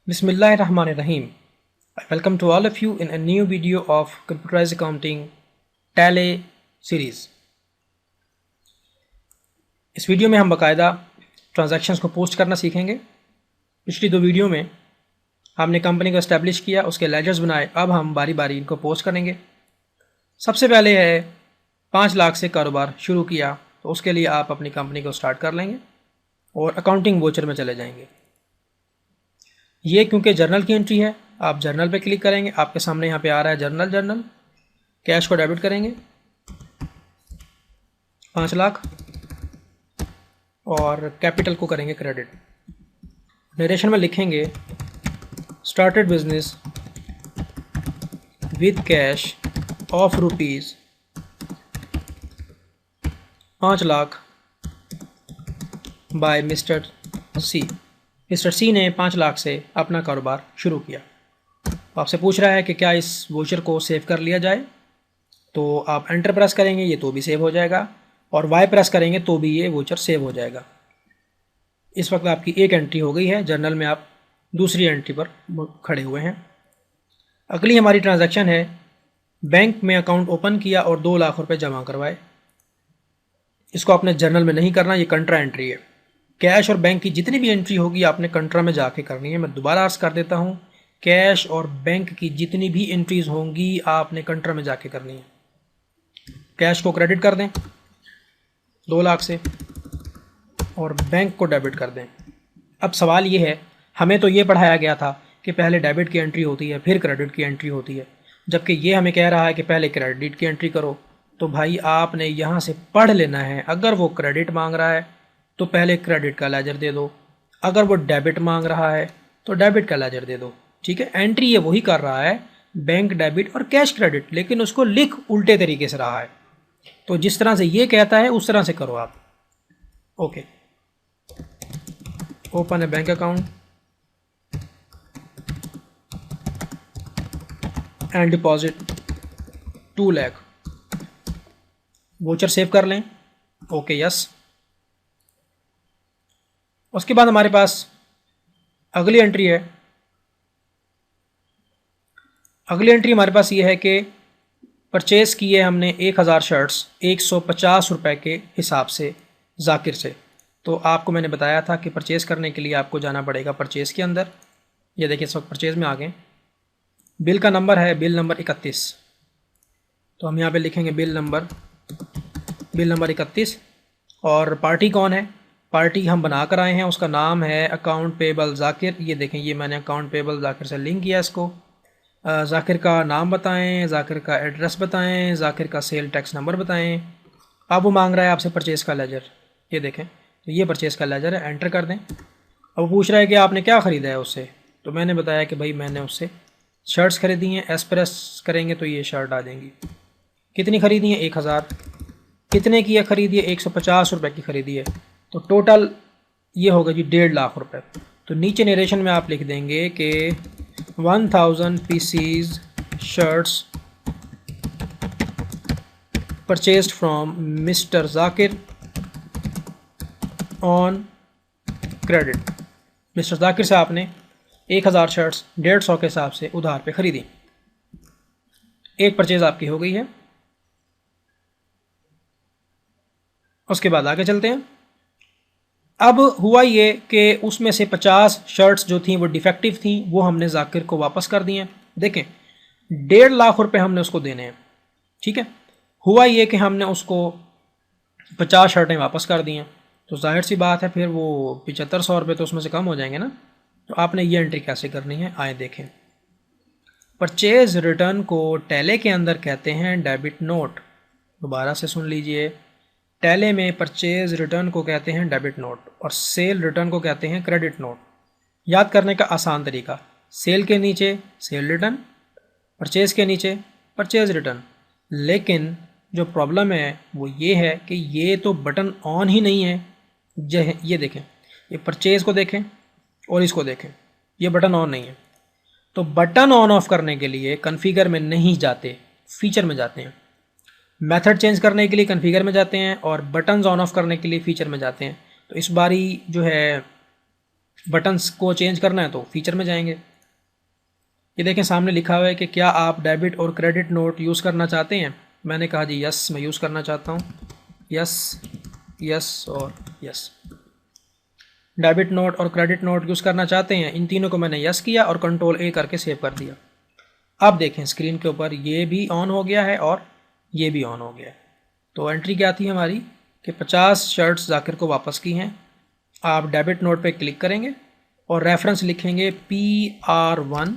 Bismillahirrahmanirrahim. I welcome to all of you in a new video of Computerized Accounting Tally series. इस video में हम बाकायदा transactions को post करना सीखेंगे। पिछली दो वीडियो में हमने कंपनी को एस्टेब्लिश किया, उसके लेजर्स बनाए, अब हम बारी बारी इनको पोस्ट करेंगे। सबसे पहले है 5 लाख से कारोबार शुरू किया, तो उसके लिए आप अपनी कंपनी को स्टार्ट कर लेंगे और अकाउंटिंग वोचर में चले जाएंगे। ये क्योंकि जर्नल की एंट्री है, आप जर्नल पे क्लिक करेंगे, आपके सामने यहाँ पे आ रहा है जर्नल। कैश को डेबिट करेंगे 5 लाख और कैपिटल को करेंगे क्रेडिट। नरेशन में लिखेंगे started business with cash of rupees 5 lakh by mister C. Mister C ने 5 लाख से अपना कारोबार शुरू किया। आपसे पूछ रहा है कि क्या इस वोचर को सेव कर लिया जाए, तो आप एंटर प्रेस करेंगे ये तो भी सेव हो जाएगा, और वाई प्रेस करेंगे तो भी ये वोचर सेव हो जाएगा। इस वक्त आपकी एक एंट्री हो गई है, जर्नल में आप दूसरी एंट्री पर खड़े हुए हैं। अगली हमारी ट्रांजैक्शन है बैंक में अकाउंट ओपन किया और 2 लाख रुपए जमा करवाए। इसको आपने जर्नल में नहीं करना, ये कंट्रा एंट्री है। कैश और बैंक की जितनी भी एंट्री होगी आपने कंट्रा में जाके करनी है। मैं दोबारा अर्ज कर देता हूँ, कैश और बैंक की जितनी भी एंट्रीज होंगी आपने कंट्रा में जाके करनी है। कैश को क्रेडिट कर दें 2 लाख से और बैंक को डेबिट कर दें। अब सवाल ये है, हमें तो ये पढ़ाया गया था कि पहले डेबिट की एंट्री होती है फिर क्रेडिट की एंट्री होती है, जबकि ये हमें कह रहा है कि पहले क्रेडिट की एंट्री करो। तो भाई आपने यहाँ से पढ़ लेना है, अगर वो क्रेडिट मांग रहा है तो पहले क्रेडिट का लेजर दे दो, अगर वो डेबिट मांग रहा है तो डेबिट का लेजर दे दो। ठीक है, एंट्री ये वही कर रहा है, बैंक डेबिट और कैश क्रेडिट, लेकिन उसको लिख उल्टे तरीके से रहा है। तो जिस तरह से ये कहता है उस तरह से करो आप। Okay, open A bank account and deposit 2 lakh. Voucher save कर लें। Okay, yes. उसके बाद हमारे पास अगली एंट्री है। अगली एंट्री हमारे पास ये है कि परचेज़ किए हमने 1000 शर्ट्स 150 रुपये के हिसाब से जाकिर से। तो आपको मैंने बताया था कि परचेज़ करने के लिए आपको जाना पड़ेगा परचेज़ के अंदर। ये देखिए इस वक्त परचेज़ में आ गए। बिल का नंबर है बिल नंबर 31, तो हम यहाँ पे लिखेंगे बिल नंबर 31। और पार्टी कौन है? पार्टी हम बना कर आए हैं, उसका नाम है अकाउंट पेबल जाकिर। ये देखें, ये मैंने अकाउंट पेबल जाकिर से लिंक किया इसको। जाकिर का नाम बताएं, जाकिर का एड्रेस बताएं, जाकिर का सेल टैक्स नंबर बताएं। अब वो मांग रहा है आपसे परचेज़ का लेजर। ये देखें, तो ये परचेज़ का लेजर है, एंटर कर दें। अब वो पूछ रहा है कि आपने क्या ख़रीदा है उससे। तो मैंने बताया कि भाई मैंने उससे शर्ट्स ख़रीदी हैं। एस्प्रेस करेंगे तो ये शर्ट आ जाएंगी। कितनी ख़रीदी है? 1000। कितने की है खरीदी है? 150 रुपये की ख़रीदी है। तो टोटल ये होगा जी 1.5 लाख रुपए। तो नीचे नरेशन में आप लिख देंगे कि 1000 pieces shirts purchased from mister Zakir on credit. Mister Zakir से आपने 1000 शर्ट्स 150 के हिसाब से उधार पे ख़रीदी। एक परचेज़ आपकी हो गई है। उसके बाद आगे चलते हैं। अब हुआ ये कि उसमें से 50 शर्ट्स जो थी वो डिफेक्टिव थी, वो हमने जाकिर को वापस कर दी हैं। देखें, 1.5 लाख रुपए हमने उसको देने हैं। ठीक है, हुआ ये कि हमने उसको 50 शर्टें वापस कर दी हैं, तो जाहिर सी बात है फिर वो 7500 रुपये तो उसमें से कम हो जाएंगे ना। तो आपने ये एंट्री कैसे करनी है, आए देखें। परचेज रिटर्न को टैले के अंदर कहते हैं डेबिट नोट। दोबारा से सुन लीजिए, टैले में परचेज रिटर्न को कहते हैं डेबिट नोट और सेल रिटर्न को कहते हैं क्रेडिट नोट। याद करने का आसान तरीका, सेल के नीचे सेल रिटर्न, परचेज के नीचे परचेज रिटर्न। लेकिन जो प्रॉब्लम है वो ये है कि ये तो बटन ऑन ही नहीं है। ये देखें, ये परचेज को देखें और इसको देखें, ये बटन ऑन नहीं है। तो बटन ऑन ऑफ करने के लिए कॉन्फ़िगर में नहीं जाते, फीचर में जाते हैं। मेथड चेंज करने के लिए कॉन्फ़िगर में जाते हैं और बटन्स ऑन ऑफ करने के लिए फ़ीचर में जाते हैं। तो इस बारी जो है बटन्स को चेंज करना है तो फीचर में जाएंगे। ये देखें सामने लिखा हुआ है कि क्या आप डेबिट और क्रेडिट नोट यूज़ करना चाहते हैं। मैंने कहा जी यस, मैं यूज़ करना चाहता हूँ। यस, यस और यस। डेबिट नोट और क्रेडिट नोट यूज़ करना चाहते हैं, इन तीनों को मैंने यस किया और कंट्रोल ए करके सेव कर दिया। अब देखें स्क्रीन के ऊपर ये भी ऑन हो गया है और ये भी ऑन हो गया है। तो एंट्री क्या थी हमारी कि 50 शर्ट्स जाकिर को वापस की हैं। आप डेबिट नोट पे क्लिक करेंगे और रेफरेंस लिखेंगे PR1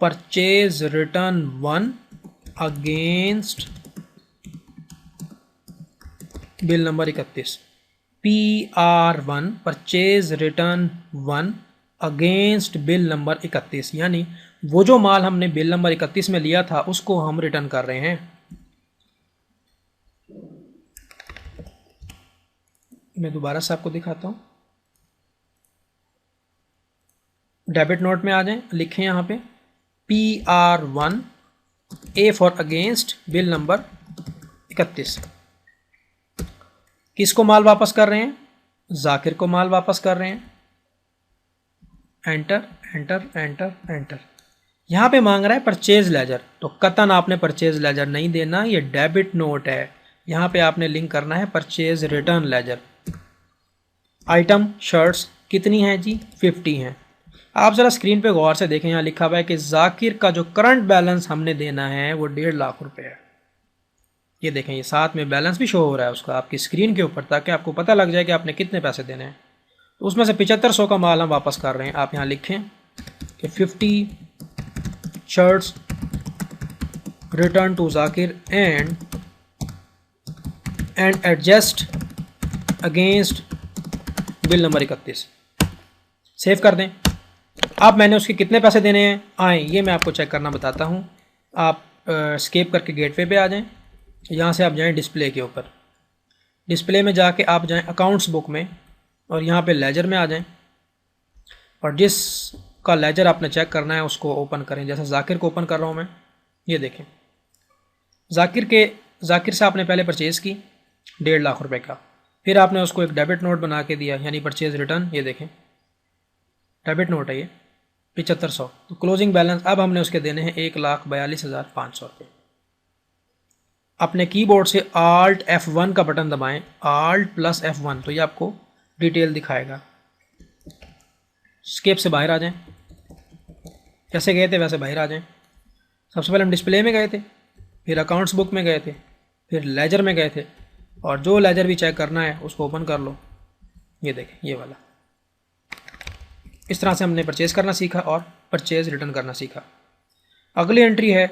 purchase return 1 against bill number 31। PR1 purchase return 1 against bill number 31, यानी वो जो माल हमने बिल नंबर 31 में लिया था उसको हम रिटर्न कर रहे हैं। मैं दोबारा से आपको दिखाता हूँ। डेबिट नोट में आ जाएं, लिखें यहाँ पे PR1 A for against bill number 31। किसको माल वापस कर रहे हैं? जाकिर को माल वापस कर रहे हैं। Enter enter enter enter. यहाँ पे मांग रहा है परचेज लेजर, तो कतन आपने परचेज लेजर नहीं देना, ये डेबिट नोट है। यहाँ पे आपने लिंक करना है purchase return ledger. Item shirts कितनी हैं जी? 50 हैं। आप ज़रा स्क्रीन पे गौर से देखें, यहाँ लिखा हुआ है कि जाकिर का जो करंट बैलेंस हमने देना है वो 1.5 लाख रुपए है। ये देखें, ये साथ में बैलेंस भी शो हो रहा है उसका आपकी स्क्रीन के ऊपर, ताकि आपको पता लग जाए कि आपने कितने पैसे देने हैं। तो उसमें से 7500 का माल हम वापस कर रहे हैं। आप यहाँ लिखें कि 50 shirts return to Zakir and adjust against bill number 31। Save कर दें। अब मैंने उसके कितने पैसे देने हैं आए, ये मैं आपको चेक करना बताता हूँ। आप स्केप करके गेटवे पे आ जाएं। यहाँ से आप जाएं डिस्प्ले के ऊपर। डिस्प्ले में जाके आप जाएं अकाउंट्स बुक में और यहाँ पे लेजर में आ जाएं और जिसका लेजर आपने चेक करना है उसको ओपन करें। जैसे जाकिर को ओपन कर रहा हूँ मैं। ये देखें, जाकिर से आपने पहले परचेज़ की 1.5 लाख रुपए का, फिर आपने उसको एक डेबिट नोट बना के दिया, यानी परचेज रिटर्न। ये देखें डेबिट नोट है ये 7500। तो क्लोजिंग बैलेंस अब हमने उसके देने हैं 1,42,500 रुपये। अपने कीबोर्ड से Alt F1 का बटन दबाएं, Alt + F1, तो ये आपको डिटेल दिखाएगा। स्केप से बाहर आ जाएं, जैसे गए थे वैसे बाहर आ जाएं। सबसे पहले हम डिस्प्ले में गए थे, फिर अकाउंट्स बुक में गए थे, फिर लेजर में गए थे, और जो लेजर भी चेक करना है उसको ओपन कर लो। ये देखें ये वाला। इस तरह से हमने परचेज़ करना सीखा और परचेज़ रिटर्न करना सीखा। अगली एंट्री है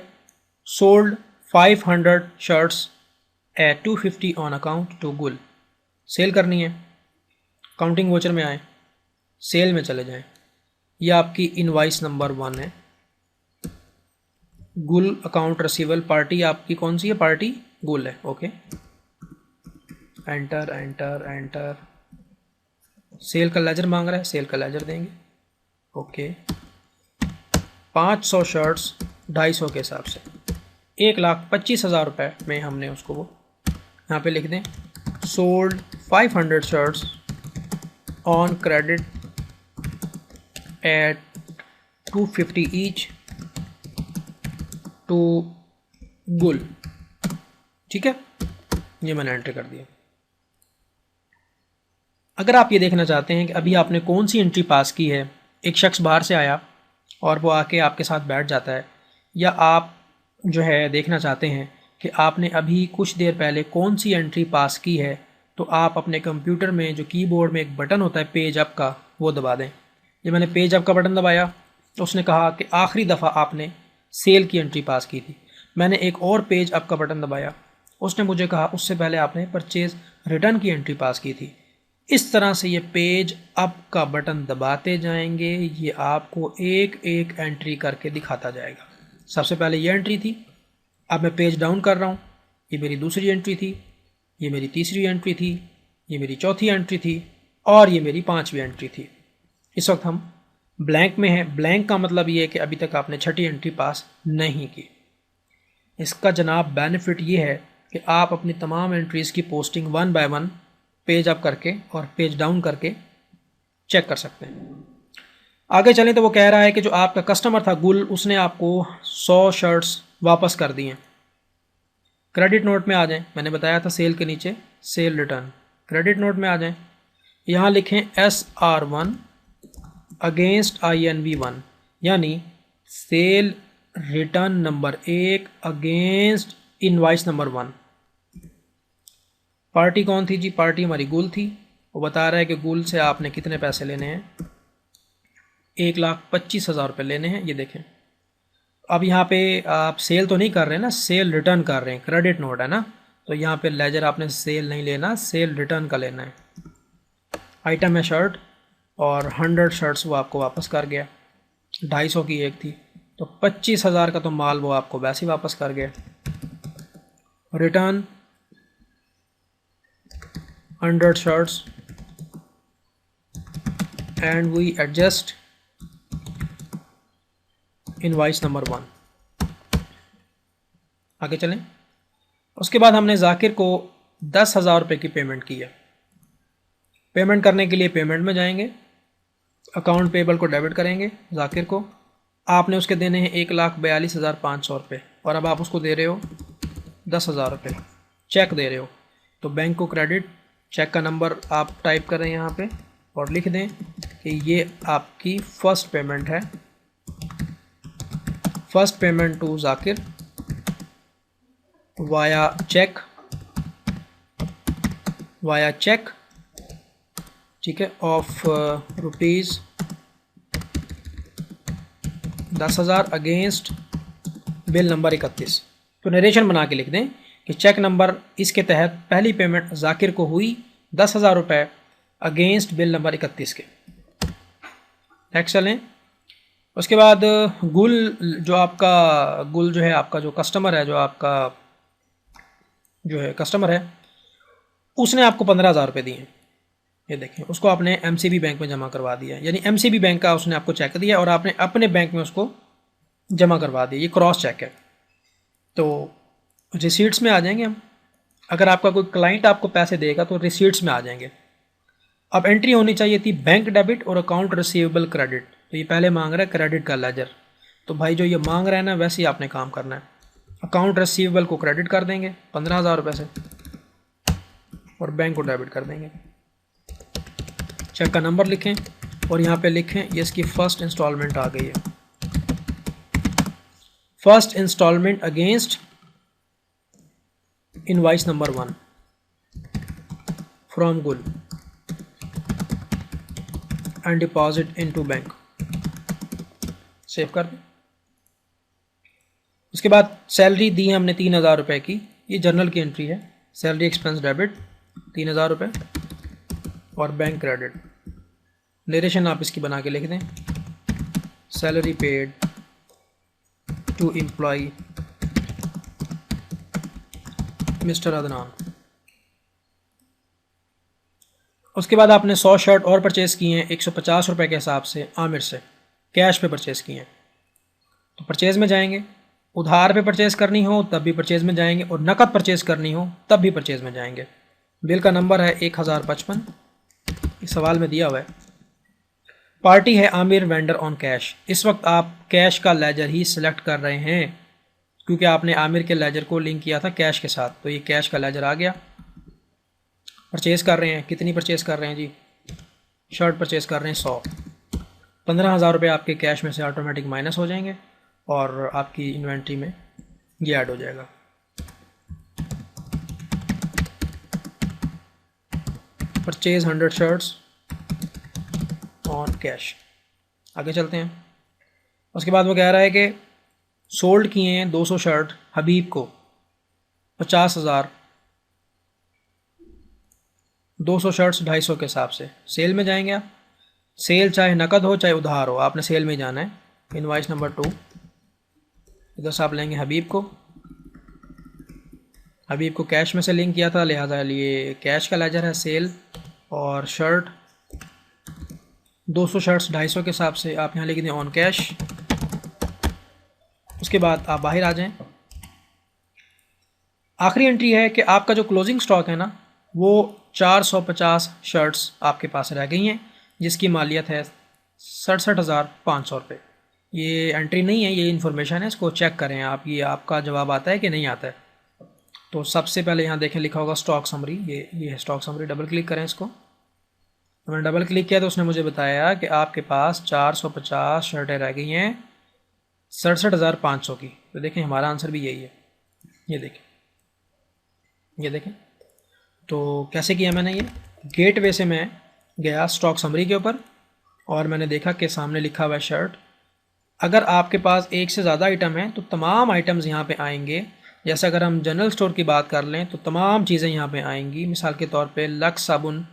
sold 500 shirts at 250 on account to Gul. Sale करनी है। काउंटिंग वोचर में आए, सेल में चले जाएं। यह आपकी इनवाइस नंबर 1 है। गुल अकाउंट रिसीवेबल पार्टी आपकी कौन सी है? पार्टी गुल है। Okay, enter enter enter. Sale का लेजर मांग रहा है, सेल का लेजर देंगे। ओके, 500 शर्ट्स 250 के हिसाब से 1,25,000 रुपये में हमने उसको वो यहाँ पे लिख दें। Sold 500 shirts on credit at 250 each to Gul. ठीक है, ये मैंने एंट्री कर दिया। अगर आप ये देखना चाहते हैं कि अभी आपने कौन सी एंट्री पास की है, एक शख्स बाहर से आया और वो आके आपके साथ बैठ जाता है, या आप जो है देखना चाहते हैं कि आपने अभी कुछ देर पहले कौन सी एंट्री पास की है, तो आप अपने कंप्यूटर में जो कीबोर्ड में एक बटन होता है पेज अप का, वो दबा दें। जब मैंने पेज अप का बटन दबाया तो उसने कहा कि आखिरी दफ़ा आपने सेल की एंट्री पास की थी। मैंने एक और पेज अप का बटन दबाया, उसने मुझे कहा उससे पहले आपने परचेज़ रिटर्न की एंट्री पास की थी। इस तरह से ये पेज अप का बटन दबाते जाएंगे, ये आपको एक एक एंट्री करके दिखाता जाएगा। सबसे पहले ये एंट्री थी, अब मैं पेज डाउन कर रहा हूँ, ये मेरी दूसरी एंट्री थी, ये मेरी तीसरी एंट्री थी, ये मेरी चौथी एंट्री थी और ये मेरी 5वीं एंट्री थी। इस वक्त हम ब्लैंक में हैं। ब्लैंक का मतलब ये है कि अभी तक आपने 6ठी एंट्री पास नहीं की। इसका जनाब बेनिफिट ये है कि आप अपनी तमाम एंट्रीज़ की पोस्टिंग 1 बाय 1 पेज अप करके और पेज डाउन करके चेक कर सकते हैं। आगे चलें तो वो कह रहा है कि जो आपका कस्टमर था गुल, उसने आपको 100 शर्ट्स वापस कर दी हैं। क्रेडिट नोट में आ जाएं, मैंने बताया था सेल के नीचे सेल रिटर्न, क्रेडिट नोट में आ जाएं, यहाँ लिखें SR1 अगेंस्ट INV1, यानी cell return number 1 against invoice number 1। Party कौन थी जी? पार्टी हमारी गुल थी। वो बता रहा है कि गुल से आपने कितने पैसे लेने हैं, 1,25,000 रुपये लेने हैं। ये देखें, अब यहाँ पे आप सेल तो नहीं कर रहे हैं ना, सेल रिटर्न कर रहे हैं, क्रेडिट नोट है ना, तो यहाँ पे लेजर आपने सेल नहीं लेना, सेल रिटर्न का लेना है। आइटम है शर्ट और 100 शर्ट्स वो आपको वापस कर गया, 250 की एक थी, तो 25,000 का तो माल वो आपको वैसे ही वापस कर गया। Return 100 shirts and we adjust invoice number 1। आगे चलें। उसके बाद हमने जाकिर को 10,000 रुपये की पेमेंट की है। पेमेंट करने के लिए पेमेंट में जाएंगे, अकाउंट पेबल को डेबिट करेंगे, जाकिर को आपने उसके देने हैं 1,42,500 रुपये, और अब आप उसको दे रहे हो 10,000 रुपये, चेक दे रहे हो, तो बैंक को क्रेडिट, चेक का नंबर आप टाइप करें यहाँ पे और लिख दें कि ये आपकी फ़र्स्ट पेमेंट है, first payment to Zakir via cheque, ठीक है, of rupees 10,000 against bill number 31। तो नरेशन बना के लिख दें कि चेक नंबर इसके तहत पहली पेमेंट जाकिर को हुई 10,000 रुपये अगेंस्ट बिल नंबर 31 के। नेक्स्ट चलें। उसके बाद गुल जो है आपका जो कस्टमर है, कस्टमर है, उसने आपको 15,000 रुपये दिए। ये देखें, उसको आपने MCB बैंक में जमा करवा दिया, यानी MCB बैंक का उसने आपको चेक दिया और आपने अपने बैंक में उसको जमा करवा दिया। ये क्रॉस चेक है। तो रिसीट्स में आ जाएंगे हम। अगर आपका कोई क्लाइंट आपको पैसे देगा तो रिसीट्स में आ जाएंगे। अब एंट्री होनी चाहिए थी बैंक डेबिट और अकाउंट रिसीवेबल क्रेडिट, तो ये पहले मांग रहा है क्रेडिट का लेजर। तो भाई जो ये मांग रहा है ना, वैसे ही आपने काम करना है। अकाउंट रिसीवेबल को क्रेडिट कर देंगे 15,000 रुपये से और बैंक को डेबिट कर देंगे। चेक का नंबर लिखें और यहाँ पे लिखें ये इसकी फ़र्स्ट इंस्टॉलमेंट आ गई है, first installment against invoice number 1 from Gul and deposit into bank. Save कर दें। उसके बाद सैलरी दी है हमने 3,000 रुपये की, ये जर्नल की एंट्री है। सैलरी एक्सपेंस डेबिट 3,000 रुपये और बैंक क्रेडिट। नरेशन आप इसकी बना के लिख दें, salary paid to employ mister Adnan. उसके बाद आपने 100 शर्ट और परचेज़ किए हैं 150 रुपये के हिसाब से आमिर से, कैश पे परचेज़ किए हैं। तो परचेज़ में जाएंगे, उधार पे परचेज़ करनी हो तब भी परचेज़ में जाएंगे और नकद परचेज़ करनी हो तब भी परचेज़ में जाएंगे। बिल का नंबर है 1055, इस सवाल में दिया हुआ है। पार्टी है आमिर वेंडर ऑन कैश। इस वक्त आप कैश का लेजर ही सिलेक्ट कर रहे हैं क्योंकि आपने आमिर के लेजर को लिंक किया था कैश के साथ, तो ये कैश का लेजर आ गया। परचेज़ कर रहे हैं, कितनी परचेज़ कर रहे हैं जी? शर्ट परचेज़ कर रहे हैं 100। 15,000 रुपये आपके कैश में से ऑटोमेटिक माइनस हो जाएंगे और आपकी इन्वेंट्री में ये ऐड हो जाएगा। Purchase 100 shirts on cash. आगे चलते हैं। उसके बाद वो कह रहा है कि सोल्ड किए हैं 200 शर्ट हबीब को 50,000, 200 शर्ट्स 250 के हिसाब से। सेल में जाएंगे आप, सेल चाहे नकद हो चाहे उधार हो, आपने सेल में जाना है। इनवाइस नंबर 2, इधर से आप लेंगे हबीब को कैश में से लिंक किया था, लिहाजा लिए कैश का लेजर है सेल। और शर्ट 200 शर्ट्स 250 के हिसाब से आप यहाँ लिख दें ऑन कैश। उसके बाद आप बाहर आ जाएं। आखिरी एंट्री है कि आपका जो क्लोजिंग स्टॉक है ना, वो 450 शर्ट्स आपके पास रह गई हैं, जिसकी मालियत है 67,500 रुपये। ये एंट्री नहीं है, ये इन्फॉर्मेशन है, इसको चेक करें आप, ये आपका जवाब आता है कि नहीं आता है। तो सबसे पहले यहाँ देखें लिखा होगा स्टॉक समरी, ये है स्टॉक समरी। डबल क्लिक करें इसको। तो मैंने डबल क्लिक किया तो उसने मुझे बताया कि आपके पास 450 शर्टें रह गई हैं 67,500 की। तो देखें हमारा आंसर भी यही है, ये देखें, ये देखें। तो कैसे किया मैंने, ये गेटवे से मैं गया स्टॉक समरी के ऊपर और मैंने देखा कि सामने लिखा हुआ है शर्ट। अगर आपके पास एक से ज़्यादा आइटम है तो तमाम आइटम्स यहाँ पे आएंगे। जैसे अगर हम जनरल स्टोर की बात कर लें तो तमाम चीज़ें यहाँ पे आएंगी। मिसाल के तौर पे लक्स साबुन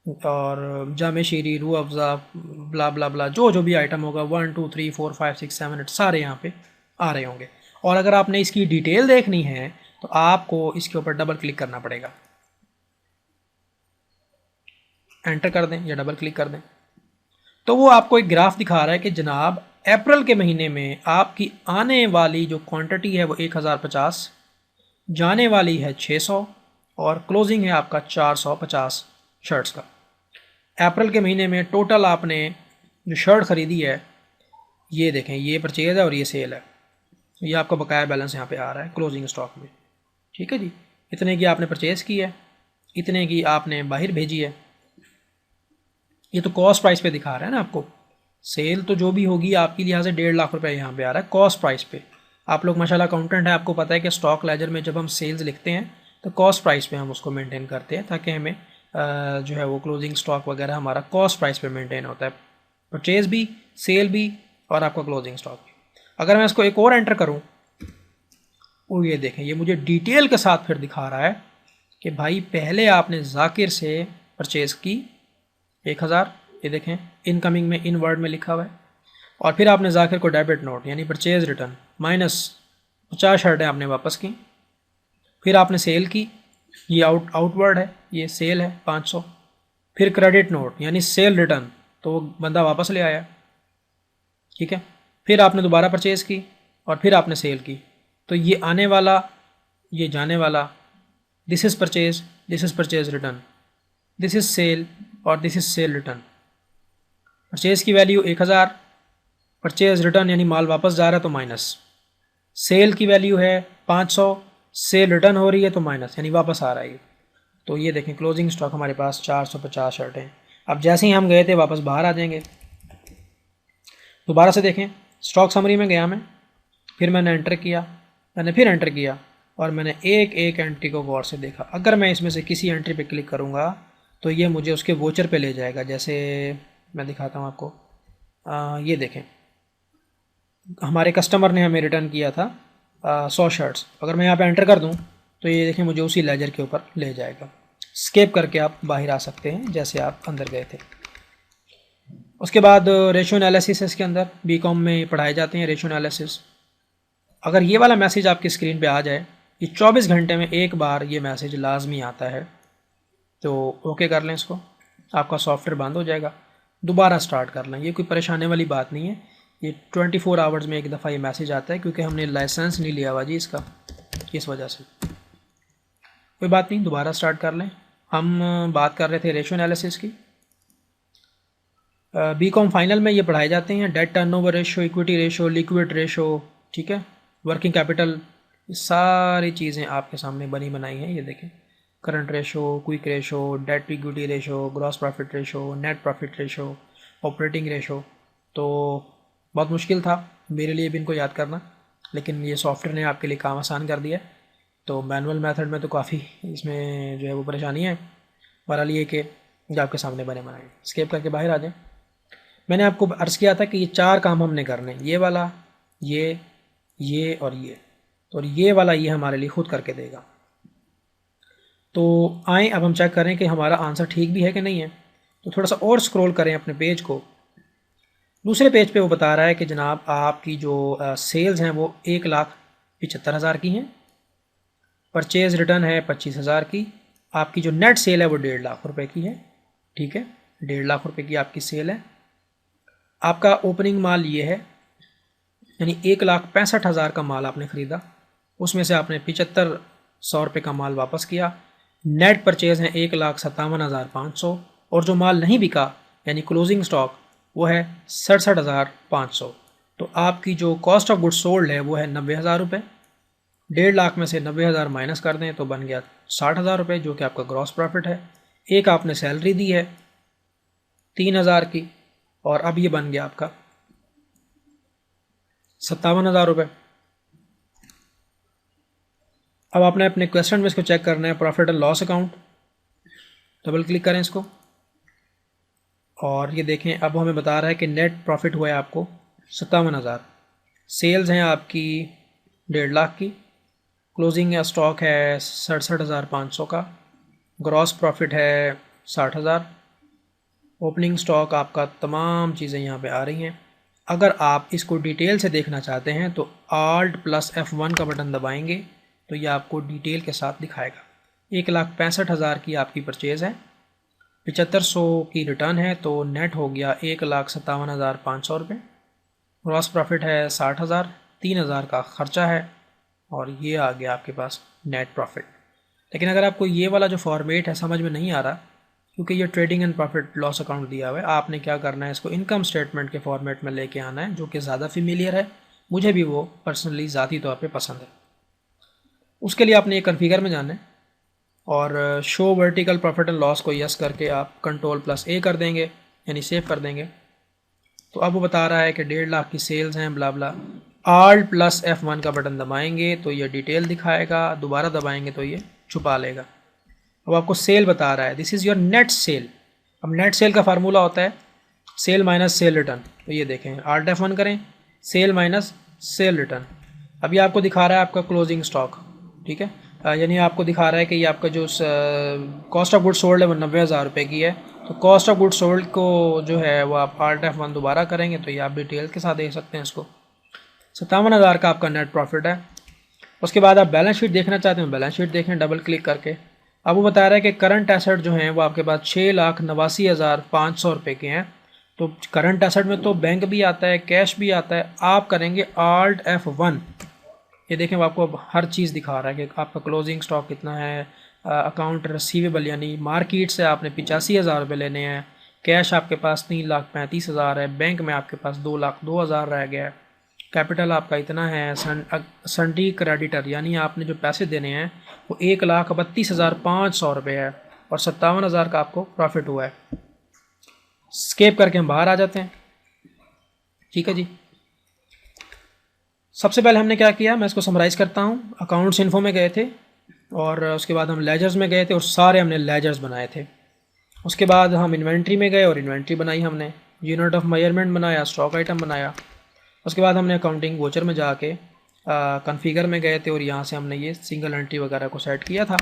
और जामे शीरी, रूह अफ़ज़ा, ब्ला ब्ला ब्ला, जो जो भी आइटम होगा 1 2 3 4 5 6 7 8 सारे यहाँ पे आ रहे होंगे। और अगर आपने इसकी डिटेल देखनी है तो आपको इसके ऊपर डबल क्लिक करना पड़ेगा। एंटर कर दें या डबल क्लिक कर दें तो वो आपको एक ग्राफ दिखा रहा है कि जनाब अप्रैल के महीने में आपकी आने वाली जो क्वांटिटी है वो 1050, जाने वाली है 600 और क्लोजिंग है आपका 450 शर्ट्स का। अप्रैल के महीने में टोटल आपने जो शर्ट ख़रीदी है, ये देखें, ये परचेज़ है और ये सेल है। ये आपका बकाया बैलेंस यहाँ पे आ रहा है क्लोजिंग स्टॉक में। ठीक है जी, इतने की आपने परचेज़ की है, इतने की आपने बाहर भेजी है। ये तो कॉस्ट प्राइस पे दिखा रहा है ना आपको। सेल तो जो भी होगी आपकी लिहाज से 1.5 लाख रुपए यहाँ पे आ रहा है कॉस्ट प्राइस पे। आप लोग माशाल्लाह अकाउंटेंट है, आपको पता है कि स्टॉक लेजर में जब हम सेल्स लिखते हैं तो कॉस्ट प्राइस पे हम उसको मेंटेन करते हैं ताकि हमें जो है वो क्लोजिंग स्टॉक वगैरह हमारा कॉस्ट प्राइस पे मेंटेन होता है, परचेज भी, सेल भी और आपका क्लोजिंग स्टॉक भी। अगर मैं इसको एक और एंटर करूँ और ये देखें, ये मुझे डिटेल के साथ फिर दिखा रहा है कि भाई पहले आपने जाकिर से परचेज़ की 1000, ये देखें इनकमिंग में इन वर्ड में लिखा हुआ है, और फिर आपने जाकिर को डेबिट नोट यानी परचेज रिटर्न -50 शर्टें आपने वापस की। फिर आपने सेल की, ये आउटवर्ड है, ये सेल है 500। फिर क्रेडिट नोट यानी सेल रिटर्न, तो वो बंदा वापस ले आया। ठीक है, फिर आपने दोबारा परचेज़ की और फिर आपने सेल की। तो ये आने वाला, ये जाने वाला, this is purchase, this is purchase return, this is sale और this is sale return. Purchase की वैल्यू 1000, परचेज़ रिटर्न यानी माल वापस जा रहा है तो माइनस, सेल की वैल्यू है 500, सेल रिटर्न हो रही है तो माइनस यानी वापस आ रहा है। तो ये देखें क्लोजिंग स्टॉक हमारे पास 450 शर्ट हैं। अब जैसे ही हम गए थे वापस बाहर आ जाएंगे। दोबारा से देखें, स्टॉक समरी में गया मैं, फिर मैंने एंटर किया, मैंने फिर एंटर किया और मैंने एक एक एंट्री को गौर से देखा। अगर मैं इसमें से किसी एंट्री पे क्लिक करूँगा तो ये मुझे उसके वोचर पे ले जाएगा। जैसे मैं दिखाता हूँ आपको, ये देखें हमारे कस्टमर ने हमें रिटर्न किया था 100 शर्ट्स। अगर मैं यहाँ पे एंटर कर दूँ तो ये देखें मुझे उसी लेजर के ऊपर ले जाएगा। स्केप करके आप बाहर आ सकते हैं जैसे आप अंदर गए थे। उसके बाद रेशो एनालिसिस इसके अंदर बीकॉम में पढ़ाए जाते हैं, रेशो एनालिसिस। अगर ये वाला मैसेज आपकी स्क्रीन पे आ जाए, ये 24 घंटे में एक बार ये मैसेज लाजमी आता है, तो ओके कर लें इसको, आपका सॉफ्टवेयर बंद हो जाएगा, दोबारा स्टार्ट कर लें। ये कोई परेशानी वाली बात नहीं है, ये 24 आवर्स में एक दफ़ा ये मैसेज आता है क्योंकि हमने लाइसेंस नहीं लिया हुआ जी इसका, इस वजह से। कोई बात नहीं, दोबारा स्टार्ट कर लें। हम बात कर रहे थे रेशो एनालिसिस की। बीकॉम फाइनल में ये पढ़ाए जाते हैं, debt turnover ratio, equity ratio, liquid ratio, ठीक है, वर्किंग कैपिटल, ये सारी चीज़ें आपके सामने बनी बनाई हैं। ये देखें, current ratio, quick ratio, debt to equity ratio, gross profit ratio, net profit ratio, operating ratio. तो बहुत मुश्किल था मेरे लिए भी इनको याद करना, लेकिन ये सॉफ्टवेयर ने आपके लिए काम आसान कर दिया। तो मैनुअल मेथड में तो काफ़ी इसमें जो है वो परेशानी है। बहरहाल ये कि जो आपके सामने बने बनाए। स्केप करके बाहर आ जाए। मैंने आपको अर्ज़ किया था कि ये 4 काम हमने करने, ये वाला, ये और ये, और ये वाला ये हमारे लिए खुद करके देगा। तो आएँ अब हम चेक करें कि हमारा आंसर ठीक भी है कि नहीं है। तो थोड़ा सा और स्क्रॉल करें अपने पेज को। दूसरे पेज पे वो बता रहा है कि जनाब आपकी जो सेल्स हैं वो 1,75,000 की हैं, परचेज़ रिटर्न है 25,000 की, आपकी जो नेट सेल है वो 1.5 लाख रुपए की है। ठीक है, 1.5 लाख रुपए की आपकी सेल है। आपका ओपनिंग माल ये है, यानी 1,65,000 का माल आपने ख़रीदा, उसमें से आपने 75,100 रुपये का माल वापस किया। नेट परचेज़ है 1,57,500, और जो माल नहीं बिका यानी क्लोजिंग स्टॉक वो है 67,500। तो आपकी जो कॉस्ट ऑफ गुड्स सोल्ड है वो है 90,000 रुपये। 1.5 लाख में से 90,000 माइनस कर दें तो बन गया 60,000 रुपये, जो कि आपका ग्रॉस प्रॉफिट है। एक आपने सैलरी दी है 3,000 की, और अब ये बन गया आपका 57,000 रुपये। अब आपने अपने क्वेश्चन में इसको चेक करना है, profit and loss account. Double click करें इसको और ये देखें, अब हमें बता रहा है कि नेट प्रॉफिट हुआ है आपको 57,000। सेल्स हैं आपकी 1.5 लाख की, क्लोजिंग या स्टॉक है 67,500 का, ग्रॉस प्रॉफिट है 60,000, ओपनिंग स्टॉक आपका, तमाम चीज़ें यहाँ पे आ रही हैं। अगर आप इसको डिटेल से देखना चाहते हैं तो Alt + F1 का बटन दबाएंगे तो ये आपको डिटेल के साथ दिखाएगा। 1,65,000 की आपकी परचेज़ है, 7500 की रिटर्न है, तो नेट हो गया 1,57,500 रुपये। ग्रॉस प्रॉफिट है 60,000, 3,000 का ख़र्चा है, और ये आ गया आपके पास नेट प्रॉफिट। लेकिन अगर आपको ये वाला जो फॉर्मेट है समझ में नहीं आ रहा, क्योंकि ये trading and profit loss account दिया हुआ है, आपने क्या करना है, इसको इनकम स्टेटमेंट के फॉर्मेट में लेके आना है, जो कि ज़्यादा फेमिलियर है, मुझे भी वो पर्सनली ज़ाती तौर पे पसंद है। उसके लिए आपने ये कॉन्फ़िगर में जाना है और show vertical profit and loss को यस करके आप Ctrl+A कर देंगे, यानी सेव कर देंगे। तो अब वो बता रहा है कि 1.5 लाख की सेल्स हैं, ब्ला ब्ला। Alt + F1 का बटन दबाएंगे तो ये डिटेल दिखाएगा, दोबारा दबाएंगे तो ये छुपा लेगा। अब आपको सेल बता रहा है, this is your net cell. अब नेट सेल का फार्मूला होता है सेल माइनस सेल रिटर्न। तो ये देखें, Alt F1 करें, सेल माइनस सेल रिटर्न। अभी आपको दिखा रहा है आपका क्लोजिंग स्टॉक, ठीक है, यानी आपको दिखा रहा है कि ये आपका जो कॉस्ट ऑफ गुड्स सोल्ड है वो 90,000 रुपये की है। तो कॉस्ट ऑफ गुड्स सोल्ड को जो है वो आप Alt F1 दोबारा करेंगे तो ये आप डिटेल के साथ देख सकते हैं इसको। 57,000 का आपका नेट प्रॉफिट है। उसके बाद आप बैलेंस शीट देखना चाहते हैं, बैलेंस शीट देखें डबल क्लिक करके। अब वो बता रहा है कि करंट एसेट जो हैं वो आपके पास 6,89,500 रुपये के हैं। तो करंट एसेट में तो बैंक भी आता है, कैश भी आता है। आप करेंगे Alt F1, ये देखें वो आपको अब हर चीज़ दिखा रहा है कि आपका क्लोजिंग स्टॉक कितना है, अकाउंट रिसीवेबल यानी मार्केट से आपने 85,000 रुपये लेने हैं, कैश आपके पास 3,35,000 है, बैंक में आपके पास 2,02,000 रह गया है, कैपिटल आपका इतना है, सन्डी क्रेडिटर यानी आपने जो पैसे देने हैं वो 1,32,500 रुपये है, और 57,000 का आपको प्रॉफिट हुआ है। स्केप करके हम बाहर आ जाते हैं, ठीक है जी। सबसे पहले हमने क्या किया, मैं इसको समराइज़ करता हूँ। अकाउंट्स इन्फो में गए थे और उसके बाद हम लेजर्स में गए थे और सारे हमने लेजर्स बनाए थे। उसके बाद हम इन्वेंट्री में गए और इन्वेंट्री बनाई हमने, यूनिट ऑफ मेजरमेंट बनाया, स्टॉक आइटम बनाया। उसके बाद हमने अकाउंटिंग वोचर में जाके कॉन्फ़िगर में गए थे और यहाँ से हमने ये सिंगल एंट्री वगैरह को सेट किया था।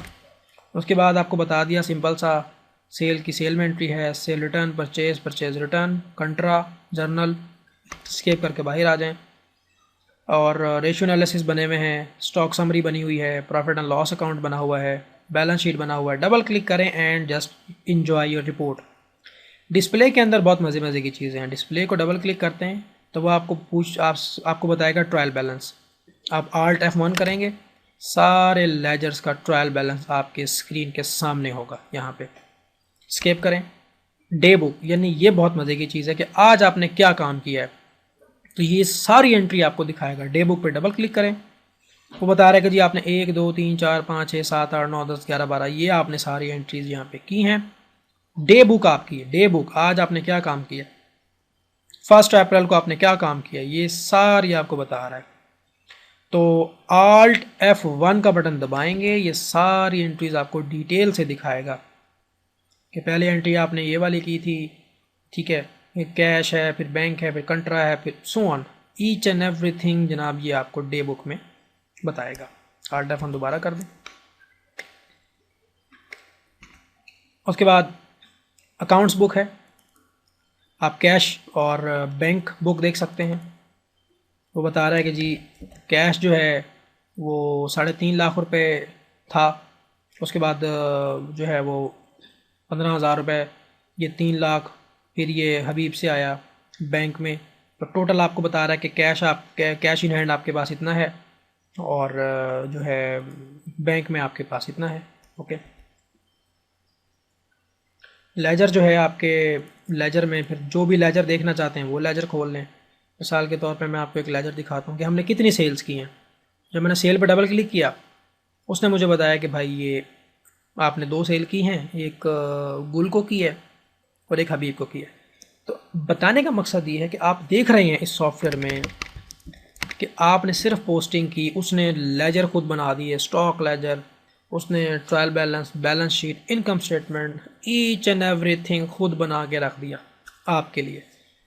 उसके बाद आपको बता दिया सिंपल सा, सेल की सेल में एंट्री है, sale return, purchase, purchase return, contra, journal. Escape करके बाहर आ जाएं और रेशियो एनालिसिस बने हुए हैं, स्टॉक समरी बनी हुई है, प्रॉफिट एंड लॉस अकाउंट बना हुआ है, बैलेंस शीट बना हुआ है। डबल क्लिक करें and just enjoy your report. Display के अंदर बहुत मज़े मज़े की चीज़ें हैं। डिस्प्ले को डबल क्लिक करते हैं तो वो आपको बताएगा ट्रायल बैलेंस। आप Alt F1 करेंगे, सारे लेजर्स का ट्रायल बैलेंस आपके स्क्रीन के सामने होगा। यहाँ पे स्केप करें, डे बुक, यानी ये बहुत मज़े की चीज़ है कि आज आपने क्या काम किया है, तो ये सारी एंट्री आपको दिखाएगा। डे बुक पे डबल क्लिक करें, वो बता रहा है कि जी आपने 1 2 3 4 5 6 7 8 9 10 11 12 ये आपने सारी एंट्रीज यहाँ पे की हैं। डे बुक आपकी है, डे बुक आज आपने क्या काम किया, 1 अप्रैल को आपने क्या काम किया, ये सारी आपको बता रहा है। तो Alt F1 का बटन दबाएंगे, ये सारी एंट्रीज आपको डिटेल से दिखाएगा कि पहले एंट्री आपने ये वाली की थी, ठीक है, फिर कैश है, फिर बैंक है, फिर कंट्रा है, फिर so on, each and everything जनाब ये आपको डे बुक में बताएगा। Alt F1 दोबारा कर दें। उसके बाद अकाउंट्स बुक है, आप कैश और बैंक बुक देख सकते हैं। वो बता रहा है कि जी कैश जो है वो 3.5 लाख रुपए था, उसके बाद जो है वो 15,000 रुपये, ये 3 लाख, फिर ये हबीब से आया बैंक में। तो टोटल आपको बता रहा है कि कैश इन हैंड आपके पास इतना है और जो है बैंक में आपके पास इतना है। ओके, लेजर जो है आपके लेजर में फिर जो भी लेजर देखना चाहते हैं वो लेजर खोल लें। मिसाल के तौर पे मैं आपको एक लेजर दिखाता हूँ कि हमने कितनी सेल्स की हैं। जब मैंने सेल पर डबल क्लिक किया उसने मुझे बताया कि भाई ये आपने 2 सेल की हैं, एक गुल को की है और एक हबीब को की है। तो बताने का मकसद ये है कि आप देख रहे हैं इस सॉफ्टवेयर में कि आपने सिर्फ पोस्टिंग की, उसने लेजर खुद बना दी है, स्टॉक लेजर, उसने trial balance, balance sheet, income statement, each and everything खुद बना के रख दिया आपके लिए।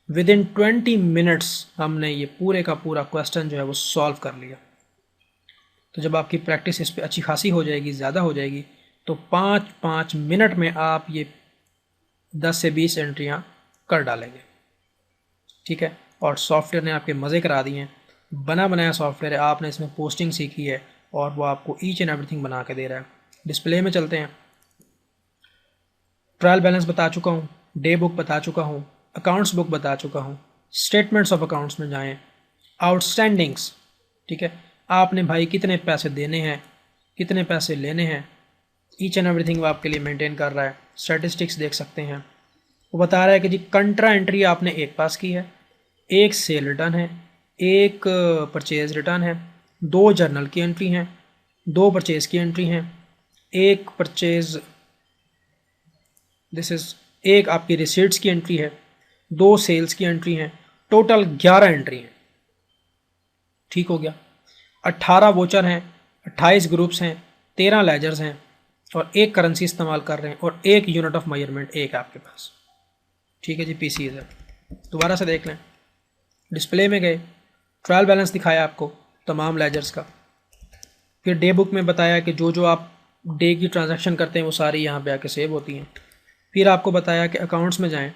विद इन 20 मिनट्स हमने ये पूरे का पूरा क्वेश्चन जो है वो सॉल्व कर लिया। तो जब आपकी प्रैक्टिस इस पर अच्छी खासी हो जाएगी, ज़्यादा हो जाएगी, तो 5-5 मिनट में आप ये 10 से 20 एंट्रियाँ कर डालेंगे। ठीक है, और सॉफ्टवेयर ने आपके मज़े करा दिए हैं। बना बनाया सॉफ्टवेयर है, आपने इसमें पोस्टिंग सीखी है और वो आपको ईच एंड एवरीथिंग बना के दे रहा है। डिस्प्ले में चलते हैं। ट्रायल बैलेंस बता चुका हूँ, डे बुक बता चुका हूँ, अकाउंट्स बुक बता चुका हूँ, स्टेटमेंट्स ऑफ अकाउंट्स में जाएं, आउटस्टैंडिंग्स, ठीक है, आपने भाई कितने पैसे देने हैं, कितने पैसे लेने हैं, ईच एंड एवरीथिंग वो आपके लिए मेंटेन कर रहा है। स्टैटिस्टिक्स देख सकते हैं, वो बता रहा है कि जी कंट्रा एंट्री आपने एक पास की है, एक सेल रिटर्न है, एक परचेज़ रिटर्न है, 2 जर्नल की एंट्री हैं, 2 परचेज़ की एंट्री हैं, एक परचेज़ दिस इज़ एक आपकी रिसीट्स की एंट्री है, 2 सेल्स की एंट्री हैं, टोटल 11 एंट्री हैं। ठीक हो गया। 18 वोचर हैं, 28 ग्रुप्स हैं, 13 लेजर्स हैं और एक करेंसी इस्तेमाल कर रहे हैं और एक यूनिट ऑफ मेजरमेंट एक आपके पास। ठीक है जी, पीसीज है। दोबारा से देख लें, डिस्प्ले में गए, ट्रायल बैलेंस दिखाया आपको तमाम लेजर्स का, फिर डे बुक में बताया कि जो जो आप डे की ट्रांजैक्शन करते हैं वो सारी यहाँ पे आके सेव होती हैं। फिर आपको बताया कि अकाउंट्स में जाएं,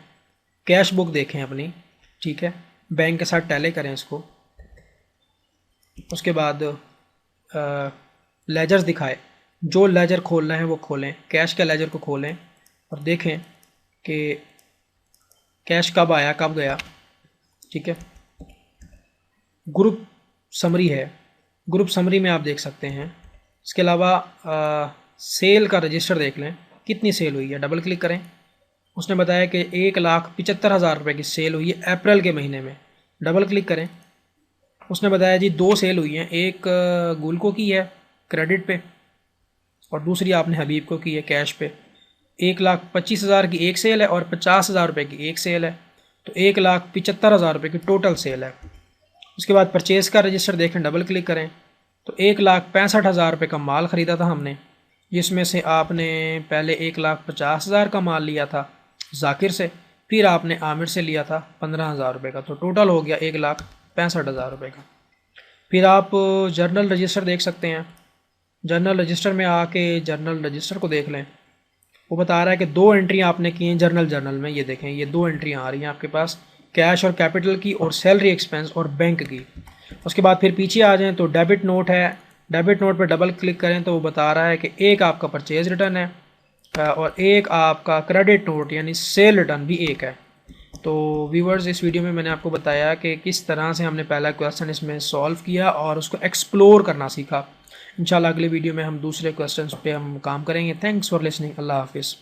कैश बुक देखें अपनी, ठीक है, बैंक के साथ टैली करें इसको। उसके बाद लेजर्स दिखाए, जो लेजर खोलना है वो खोलें, कैश के लेजर को खोलें और देखें कि कैश कब आया कब गया। ठीक है, ग्रुप समरी है, ग्रुप समरी में आप देख सकते हैं। इसके अलावा सेल का रजिस्टर देख लें, कितनी सेल हुई है, डबल क्लिक करें। उसने बताया कि 1,75,000 रुपये की सेल हुई है अप्रैल के महीने में, डबल क्लिक करें। उसने बताया जी 2 सेल हुई हैं, एक गुलको की है क्रेडिट पे और दूसरी आपने हबीब को की है कैश पे। 1,25,000 की एक सेल है और 50,000 रुपये की एक सेल है, तो 1,75,000 रुपये की टोटल सेल है। उसके बाद परचेज़ का रजिस्टर देखें, डबल क्लिक करें तो 1,65,000 रुपये का माल ख़रीदा था हमने, जिसमें से आपने पहले 1,50,000 का माल लिया था जाकिर से, फिर आपने आमिर से लिया था 15,000 रुपये का, तो टोटल हो गया 1,65,000 रुपये का। फिर आप जर्नल रजिस्टर देख सकते हैं, जर्नल रजिस्टर में आके जर्नल रजिस्टर को देख लें। वो बता रहा है कि 2 एंट्री आपने की हैं जर्नल में, ये देखें, ये 2 एंट्री आ रही हैं आपके पास, कैश और कैपिटल की और सैलरी एक्सपेंस और बैंक की। उसके बाद फिर पीछे आ जाएं तो डेबिट नोट है, डेबिट नोट पर डबल क्लिक करें तो वो बता रहा है कि एक आपका परचेज रिटर्न है और एक आपका क्रेडिट नोट यानी सेल रिटर्न भी एक है। तो व्यूवर्स, इस वीडियो में मैंने आपको बताया कि किस तरह से हमने पहला क्वेश्चन इसमें सॉल्व किया और उसको एक्सप्लोर करना सीखा। इंशाल्लाह अगले वीडियो में हम दूसरे क्वेश्चन पे हम काम करेंगे। Thanks for listening. अल्लाह हाफिज़।